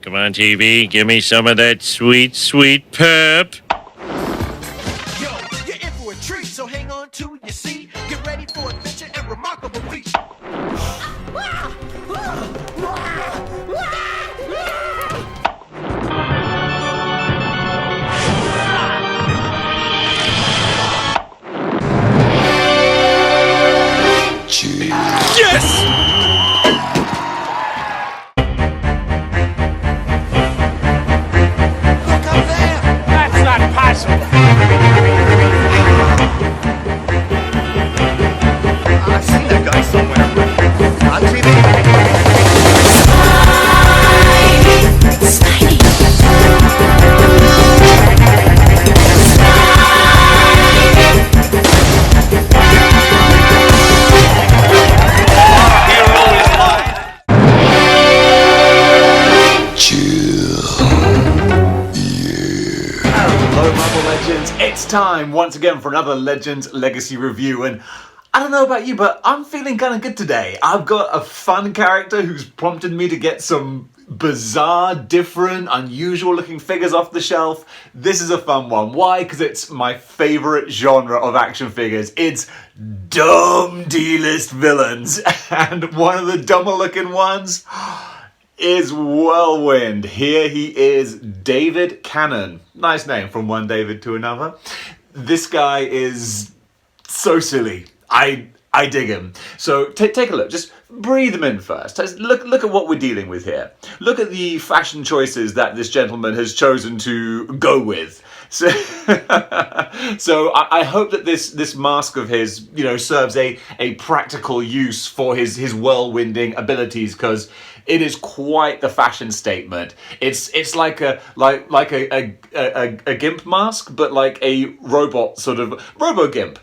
Come on, TV, give me some of that sweet, sweet pep. Yo, you're in for a treat, so hang on to your seat. Get ready for adventure and remarkable feat. Yes! Look up there! That's not possible. I've seen that guy somewhere. On TV. Hello, Marvel Legends. It's time once again for another Legends Legacy review, and I don't know about you, but I'm feeling kind of good today. I've got a fun character who's prompted me to get some bizarre, different, unusual looking figures off the shelf. This is a fun one. Why? Because it's my favorite genre of action figures. It's dumb D-list villains, and one of the dumber looking ones is Whirlwind. Here he is, David Cannon. Nice name from one David to another. This guy is so silly. I dig him. So take a look. Just breathe him in first. Look at what we're dealing with here. Look at the fashion choices that this gentleman has chosen to go with. So, so I hope that this mask of his, serves a practical use for his whirlwinding abilities, because it is quite the fashion statement. It's like a gimp mask, but like a robot sort of robo-gimp.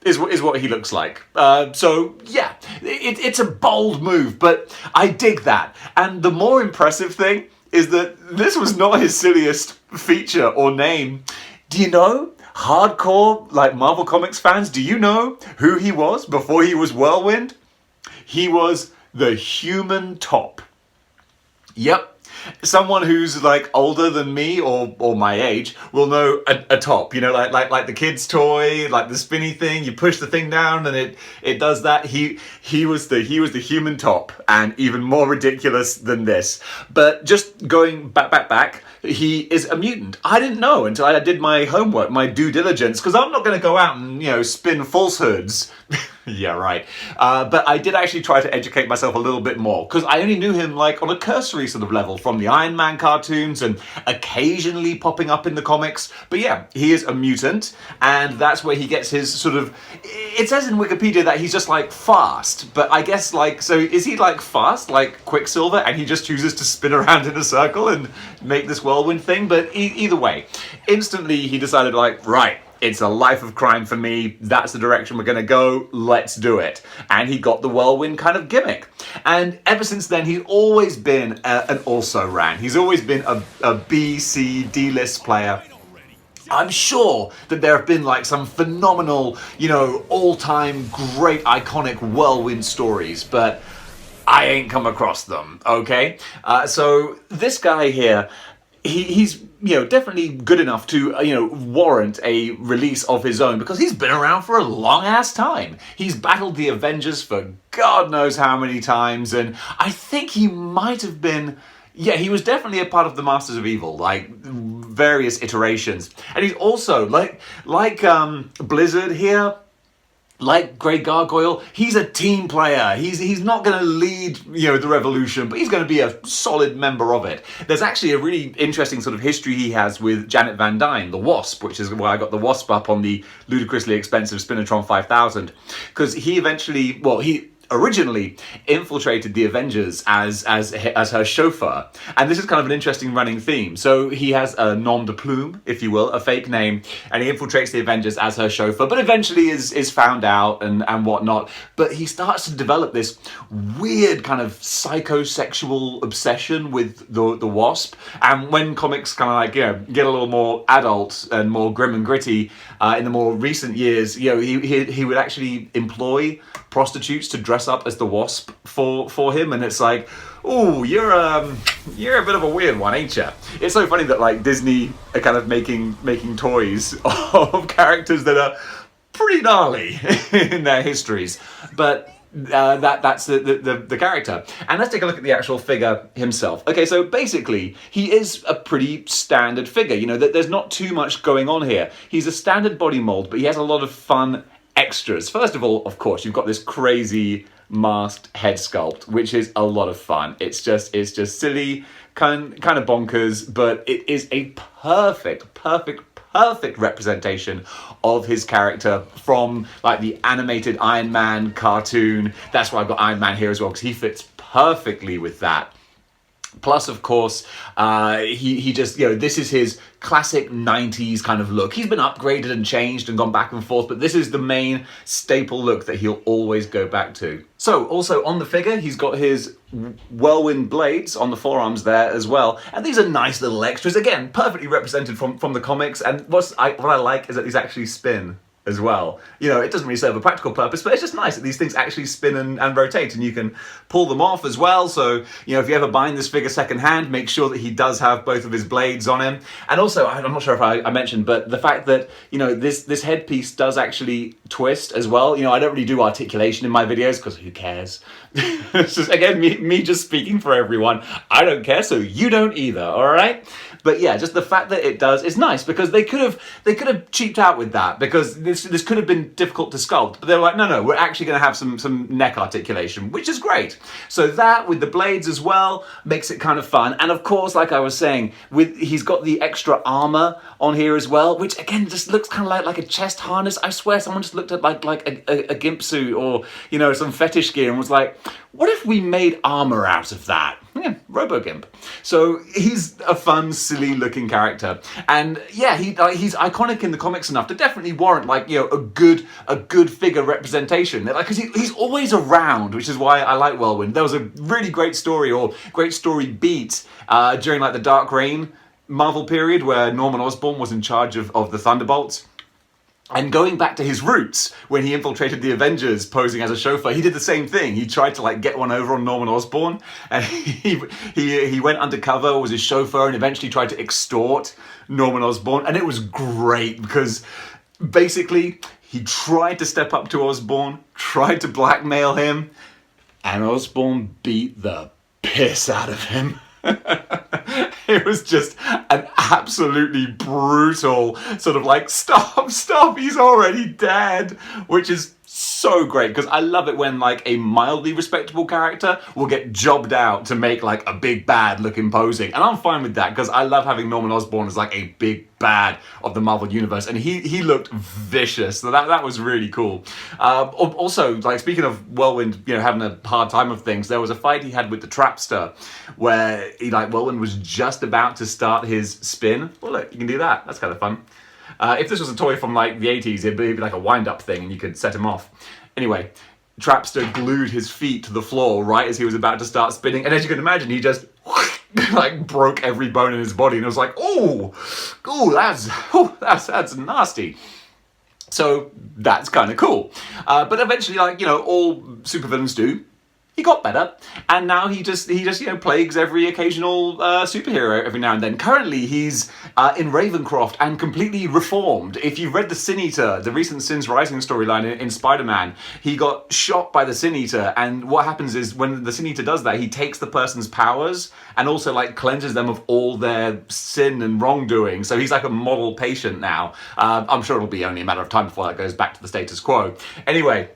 Is what he looks like. So yeah, it's a bold move, but I dig that. And the more impressive thing is that this was not his silliest feature or name. Do you know, hardcore like Marvel Comics fans, do you know who he was before he was Whirlwind? He was the Human Top. Yep. Someone who's like older than me or my age will know a top, like the kid's toy, like the spinny thing. You push the thing down and it does that. He was the Human Top, and even more ridiculous than this. But just going back, he is a mutant. I didn't know until I did my homework, my due diligence, because I'm not going to go out and spin falsehoods. Yeah, right. But I did actually try to educate myself a little bit more, because I only knew him like on a cursory sort of level from the Iron Man cartoons and occasionally popping up in the comics. But yeah, he is a mutant, and that's where he gets his sort of... It says in Wikipedia that he's just like fast, but I guess so is he like fast like Quicksilver, and he just chooses to spin around in a circle and make this whirlwind thing? But either way, instantly he decided right, it's a life of crime for me. That's the direction we're going to go. Let's do it. And he got the whirlwind kind of gimmick. And ever since then, he's always been an also-ran. He's always been a B, C, D-list player. I'm sure that there have been like some phenomenal, all-time great iconic whirlwind stories, but I ain't come across them, okay? So this guy here, he's definitely good enough to warrant a release of his own, because he's been around for a long ass time. He's battled the Avengers for God knows how many times, and I think he might have been, he was definitely a part of the Masters of Evil, like various iterations. And he's also like Blizzard here, like Grey Gargoyle, he's a team player. He's not going to lead, the revolution, but he's going to be a solid member of it. There's actually a really interesting sort of history he has with Janet Van Dyne, the Wasp, which is why I got the Wasp up on the ludicrously expensive Spinatron 5000, because he originally infiltrated the Avengers as her chauffeur, and this is kind of an interesting running theme. So he has a nom de plume, if you will, a fake name, and he infiltrates the Avengers as her chauffeur, but eventually is found out and whatnot. But he starts to develop this weird kind of psychosexual obsession with the Wasp, and when comics kind of get a little more adult and more grim and gritty in the more recent years, he would actually employ prostitutes to dress dress up as the Wasp for him, and it's like, ooh, you're a bit of a weird one, ain't you? It's so funny that like Disney are kind of making toys of characters that are pretty gnarly in their histories, but that's the character. And let's take a look at the actual figure himself. Okay, so basically he is a pretty standard figure. You know, there's not too much going on here. He's a standard body mold, but he has a lot of fun extras. First of all, of course, you've got this crazy masked head sculpt, which is a lot of fun. It's just silly, kind of bonkers, but it is a perfect representation of his character from like the animated Iron Man cartoon. That's why I've got Iron Man here as well, because he fits perfectly with that. Plus, of course, he just, you know, this is his classic 90s kind of look. He's been upgraded and changed and gone back and forth, but this is the main staple look that he'll always go back to. So, also on the figure, he's got his Whirlwind blades on the forearms there as well. And these are nice little extras. Again, perfectly represented from the comics. And what I like is that these actually spin as well. You know, it doesn't really serve a practical purpose, but it's just nice that these things actually spin and rotate, and you can pull them off as well. So, you know, if you're ever buying this figure secondhand, make sure that he does have both of his blades on him. And also, I'm not sure if I mentioned, but the fact that, you know, this headpiece does actually twist as well. You know, I don't really do articulation in my videos because who cares? It's just, again, me just speaking for everyone. I don't care, so you don't either, all right? But yeah, just the fact that it does is nice, because they could have cheaped out with that, because this could have been difficult to sculpt. But they were like, no, we're actually going to have some neck articulation, which is great. So that with the blades as well makes it kind of fun. And of course, like I was saying, he's got the extra armor on here as well, which again just looks kind of like a chest harness. I swear someone just looked at like a gimp suit, or, you know, some fetish gear, and was like, what if we made armor out of that? Yeah, Robo-Gimp. So he's a fun, silly looking character. And yeah, he's iconic in the comics enough to definitely warrant, like, you know, a good figure representation. Like, because he's always around, which is why I like Whirlwind. There was a really great story beat during like the Dark Reign Marvel period, where Norman Osborn was in charge of the Thunderbolts. And going back to his roots, when he infiltrated the Avengers posing as a chauffeur, he did the same thing. He tried to like get one over on Norman Osborn, and he went undercover, was his chauffeur, and eventually tried to extort Norman Osborn. And it was great, because basically he tried to step up to Osborn, tried to blackmail him, and Osborn beat the piss out of him. It was just an absolutely brutal sort of like, stop, he's already dead, which is so great, because I love it when like a mildly respectable character will get jobbed out to make like a big bad look imposing, and I'm fine with that, because I love having Norman Osborn as like a big bad of the Marvel universe, and he looked vicious, so that was really cool. Also, like, speaking of Whirlwind, you know, having a hard time of things, there was a fight he had with the Trapster where Whirlwind was just about to start his spin. Well, look, you can do that. That's kind of fun. If this was a toy from like the 80s, it'd be like a wind-up thing and you could set him off. Anyway, Trapster glued his feet to the floor right as he was about to start spinning, and as you can imagine, he just like broke every bone in his body, and it was like, that's nasty. So that's kind of cool. But eventually, like, you know, all supervillains do, he got better, and now he just you know, plagues every occasional superhero every now and then. Currently, he's in Ravencroft and completely reformed. If you've read the Sin Eater, the recent Sins Rising storyline in Spider-Man, he got shot by the Sin Eater, and what happens is when the Sin Eater does that, he takes the person's powers and also like cleanses them of all their sin and wrongdoing. So he's like a model patient now. I'm sure it'll be only a matter of time before that goes back to the status quo. Anyway,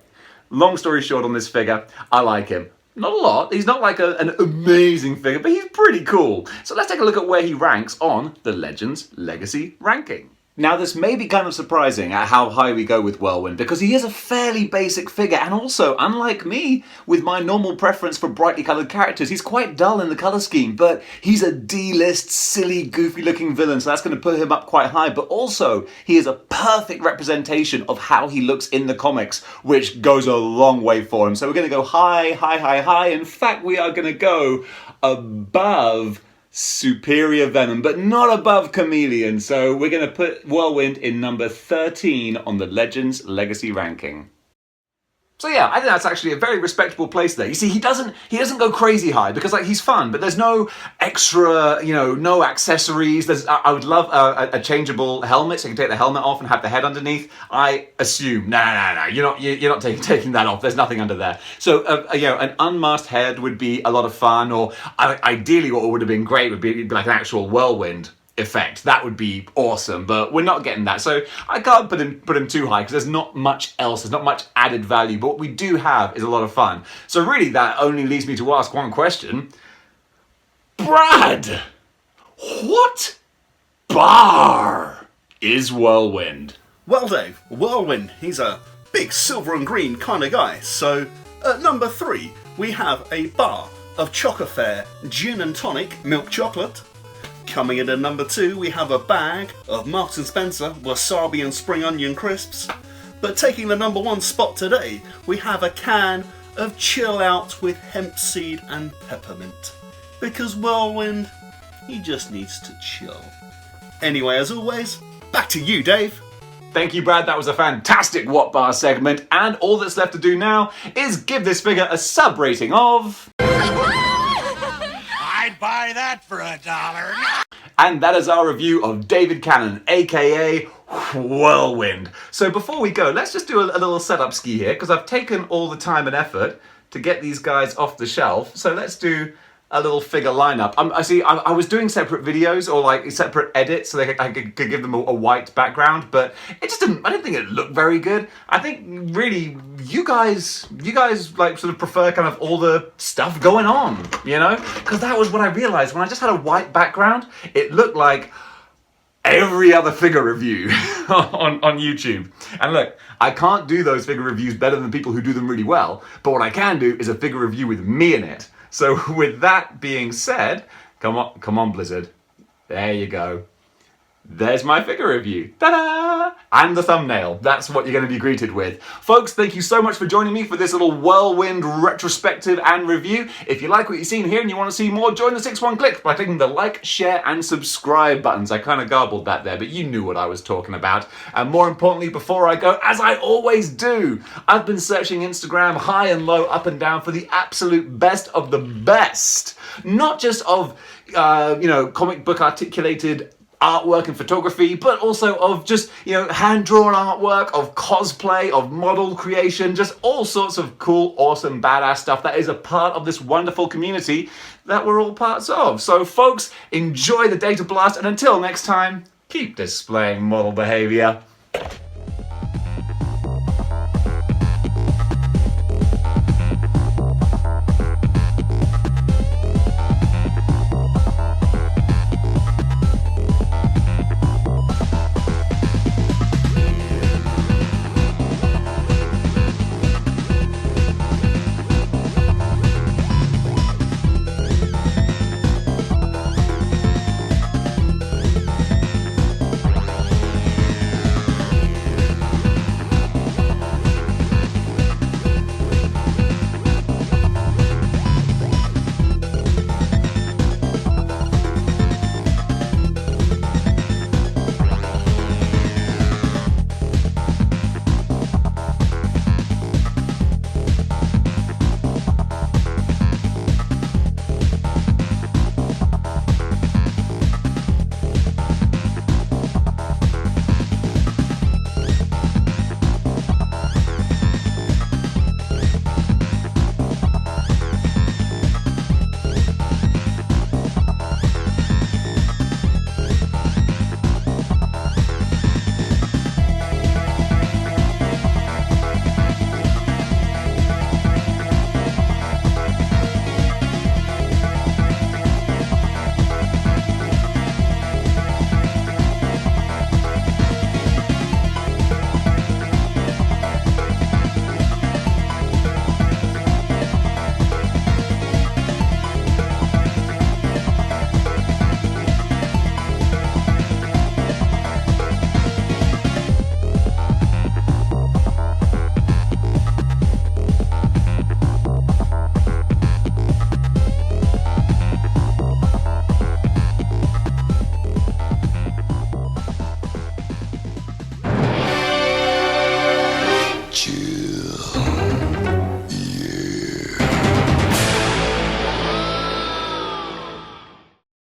long story short on this figure, I like him. Not a lot. He's not like an amazing figure, but he's pretty cool. So let's take a look at where he ranks on the Legends Legacy ranking. Now, this may be kind of surprising at how high we go with Whirlwind, because he is a fairly basic figure, and also, unlike me, with my normal preference for brightly coloured characters, he's quite dull in the colour scheme, but he's a D-list, silly, goofy-looking villain, so that's going to put him up quite high, but also, he is a perfect representation of how he looks in the comics, which goes a long way for him. So we're going to go high, high, high, high. In fact, we are going to go above Superior Venom, but not above Chameleon. So we're going to put Whirlwind in number 13 on the Legends Legacy ranking. So yeah, I think that's actually a very respectable place there. You see, he doesn't go crazy high because like he's fun, but there's no extra, no accessories. I would love a changeable helmet, so you can take the helmet off and have the head underneath. I assume, no, you're not taking that off. There's nothing under there. So an unmasked head would be a lot of fun, or ideally, what would have been great would be like an actual whirlwind effect. That would be awesome, but we're not getting that, so I can't put him too high because there's not much else, there's not much added value, but what we do have is a lot of fun. So really that only leaves me to ask one question. Brad, what bar is Whirlwind? Well, Dave, Whirlwind, he's a big silver and green kind of guy, so at number 3 we have a bar of Chocofair gin and tonic milk chocolate. Coming in at number 2, we have a bag of Marks & Spencer wasabi and spring onion crisps. But taking the number 1 spot today, we have a can of Chill Out with hemp seed and peppermint. Because Whirlwind, he just needs to chill. Anyway, as always, back to you, Dave. Thank you, Brad. That was a fantastic What Bar segment, and all that's left to do now is give this figure a sub rating of... I'd buy that for $1. And that is our review of David Cannon, aka Whirlwind. So before we go, let's just do a little setup ski here, because I've taken all the time and effort to get these guys off the shelf. So let's do a little figure lineup. I was doing separate videos or like separate edits so I could give them a white background, but it just didn't, I didn't think it looked very good. I think really you guys like sort of prefer kind of all the stuff going on, because that was what I realized when I just had a white background. It looked like every other figure review on YouTube. And look, I can't do those figure reviews better than people who do them really well, but what I can do is a figure review with me in it. So with that being said, come on Blizzard, there you go. There's my figure review. Ta-da! And the thumbnail. That's what you're going to be greeted with. Folks, thank you so much for joining me for this little Whirlwind retrospective and review. If you like what you've seen here and you want to see more, join the 6-1-Click by clicking the like, share, and subscribe buttons. I kind of garbled that there, but you knew what I was talking about. And more importantly, before I go, as I always do, I've been searching Instagram high and low, up and down for the absolute best of the best. Not just of, comic book articulated artwork and photography, but also of just, hand-drawn artwork, of cosplay, of model creation, just all sorts of cool, awesome, badass stuff that is a part of this wonderful community that we're all parts of. So folks, enjoy the Data Blast, and until next time, keep displaying model behavior.